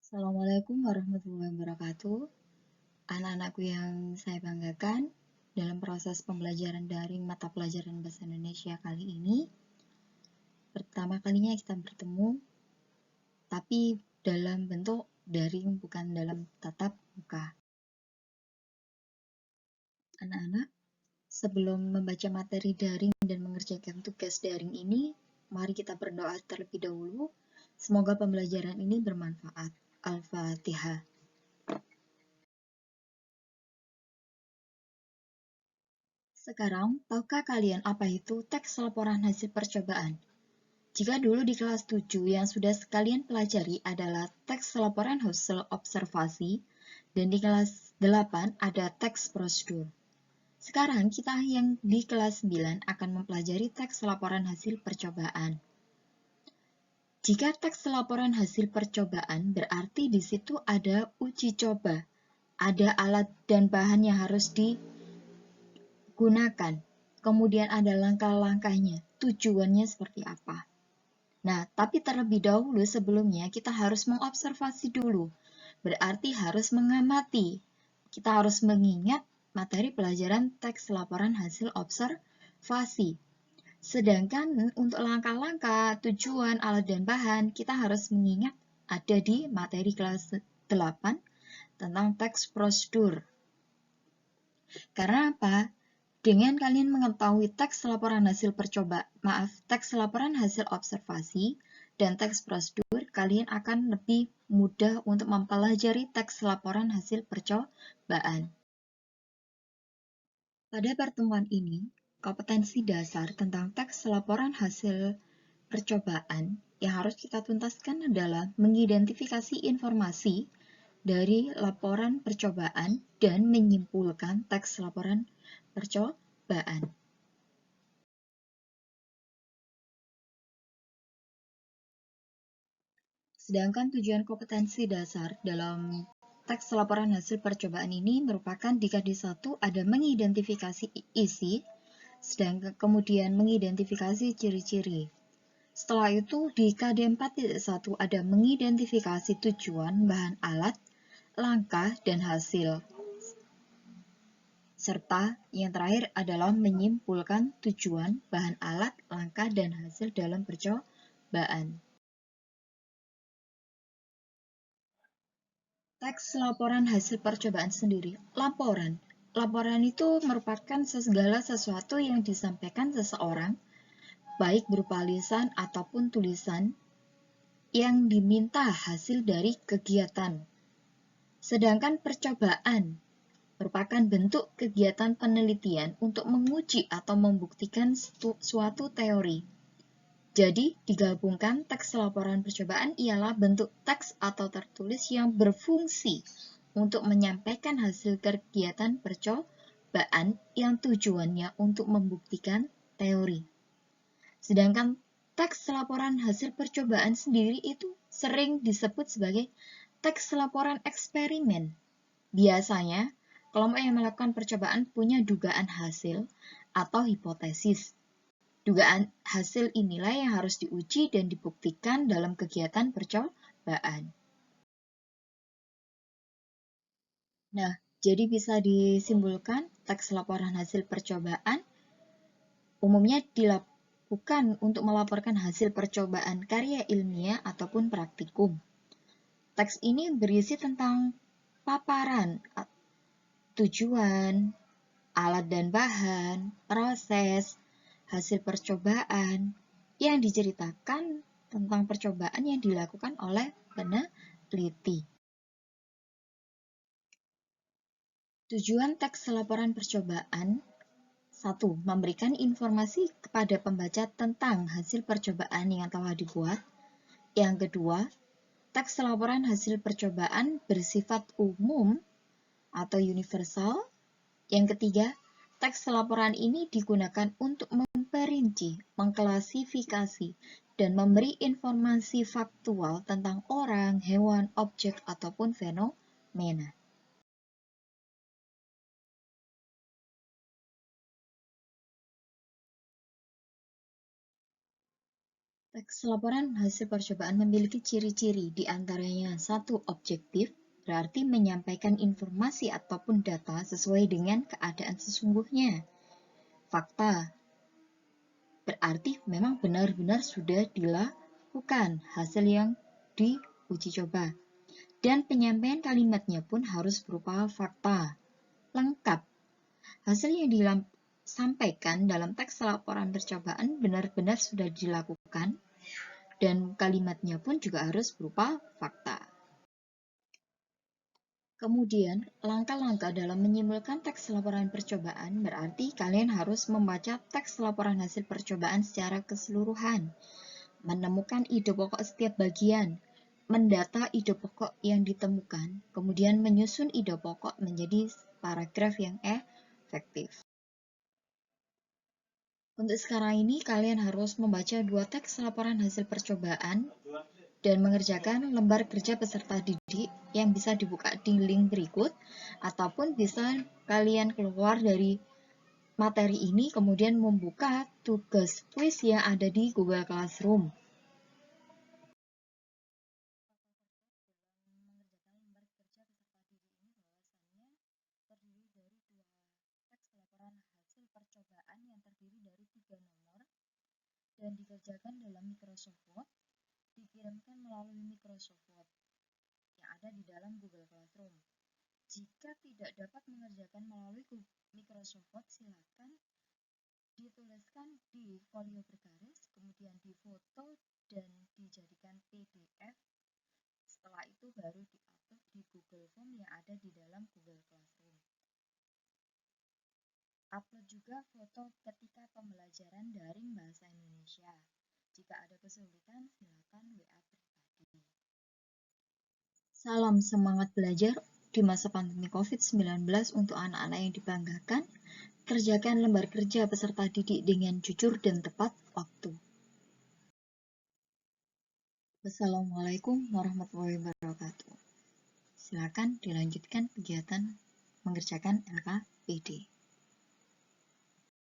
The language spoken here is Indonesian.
Assalamualaikum warahmatullahi wabarakatuh. Anak-anakku yang saya banggakan, dalam proses pembelajaran daring mata pelajaran Bahasa Indonesia kali ini, pertama kalinya kita bertemu, tapi dalam bentuk daring, bukan dalam tatap muka. Anak-anak, sebelum membaca materi daring dan mengerjakan tugas daring ini, mari kita berdoa terlebih dahulu. Semoga pembelajaran ini bermanfaat. Al-Fatihah. Sekarang, tahukah kalian apa itu teks laporan hasil percobaan? Jika dulu di kelas 7 yang sudah sekalian pelajari adalah teks laporan hasil observasi, dan di kelas 8 ada teks prosedur. Sekarang kita yang di kelas 9 akan mempelajari teks laporan hasil percobaan. Jika teks laporan hasil percobaan berarti di situ ada uji coba, ada alat dan bahan yang harus digunakan, kemudian ada langkah-langkahnya, tujuannya seperti apa. Nah, tapi terlebih dahulu sebelumnya kita harus mengobservasi dulu. Berarti harus mengamati. Kita harus mengingat materi pelajaran teks laporan hasil observasi. Sedangkan untuk langkah-langkah, tujuan, alat, dan bahan, kita harus mengingat ada di materi kelas 8 tentang teks prosedur. Karena apa? Dengan kalian mengetahui teks laporan hasil teks laporan hasil observasi dan teks prosedur, kalian akan lebih mudah untuk mempelajari teks laporan hasil percobaan. Pada pertemuan ini, kompetensi dasar tentang teks laporan hasil percobaan yang harus kita tuntaskan adalah mengidentifikasi informasi dari laporan percobaan dan menyimpulkan teks laporan percobaan. Sedangkan tujuan kompetensi dasar dalam teks laporan hasil percobaan ini merupakan di KD1 ada mengidentifikasi isi, sedangkan kemudian mengidentifikasi ciri-ciri. Setelah itu di KD4.1 ada mengidentifikasi tujuan, bahan alat, langkah, dan hasil. Serta yang terakhir adalah menyimpulkan tujuan, bahan alat, langkah, dan hasil dalam percobaan. Teks laporan hasil percobaan sendiri. Laporan itu merupakan segala sesuatu yang disampaikan seseorang, baik berupa lisan ataupun tulisan, yang diminta hasil dari kegiatan. Sedangkan percobaan merupakan bentuk kegiatan penelitian untuk menguji atau membuktikan suatu teori. Jadi, digabungkan teks laporan percobaan ialah bentuk teks atau tertulis yang berfungsi untuk menyampaikan hasil kegiatan percobaan yang tujuannya untuk membuktikan teori. Sedangkan teks laporan hasil percobaan sendiri itu sering disebut sebagai teks laporan eksperimen. Biasanya, kelompok yang melakukan percobaan punya dugaan hasil atau hipotesis. Dugaan hasil inilah yang harus diuji dan dibuktikan dalam kegiatan percobaan. Nah, jadi bisa disimpulkan teks laporan hasil percobaan umumnya dilakukan untuk melaporkan hasil percobaan karya ilmiah ataupun praktikum. Teks ini berisi tentang paparan, tujuan, alat dan bahan, proses, hasil percobaan yang diceritakan tentang percobaan yang dilakukan oleh peneliti. Tujuan teks laporan percobaan 1. Memberikan informasi kepada pembaca tentang hasil percobaan yang telah dibuat. Yang kedua, teks laporan hasil percobaan bersifat umum atau universal. Yang ketiga, teks laporan ini digunakan untuk memperinci, mengklasifikasi, dan memberi informasi faktual tentang orang, hewan, objek, ataupun fenomena. Teks laporan hasil percobaan memiliki ciri-ciri, di antaranya 1. Objektif, berarti menyampaikan informasi ataupun data sesuai dengan keadaan sesungguhnya. Fakta, berarti memang benar-benar sudah dilakukan hasil yang diuji coba. Dan penyampaian kalimatnya pun harus berupa fakta, lengkap. Hasil yang disampaikan dalam teks laporan percobaan benar-benar sudah dilakukan, dan kalimatnya pun juga harus berupa fakta. Kemudian, langkah-langkah dalam menyimpulkan teks laporan percobaan berarti kalian harus membaca teks laporan hasil percobaan secara keseluruhan, menemukan ide pokok setiap bagian, mendata ide pokok yang ditemukan, kemudian menyusun ide pokok menjadi paragraf yang efektif. Untuk sekarang ini, kalian harus membaca 2 teks laporan hasil percobaan dan mengerjakan lembar kerja peserta didik yang bisa dibuka di link berikut, ataupun bisa kalian keluar dari materi ini kemudian membuka tugas kuis yang ada di Google Classroom. Mengerjakan lembar kerja peserta didik ini bahwasannya terdiri dari 2 teks laporan hasil percobaan yang terdiri dari 3 nomor dan dikerjakan dalam Microsoft Word, dikirimkan melalui Microsoft Word yang ada di dalam Google Classroom. Jika tidak dapat mengerjakan melalui Microsoft Word, silakan dituliskan di folio bergaris, kemudian difoto dan dijadikan PDF. Setelah itu baru diupload di Google Form yang ada di dalam Google Classroom. Upload juga foto ketika pembelajaran daring bahasa Indonesia. Jika ada kesulitan, silakan WA pribadi. Salam semangat belajar di masa pandemi COVID-19 untuk anak-anak yang dibanggakan. Kerjakan lembar kerja peserta didik dengan jujur dan tepat waktu. Wassalamualaikum warahmatullahi wabarakatuh. Silakan dilanjutkan kegiatan mengerjakan LKPD.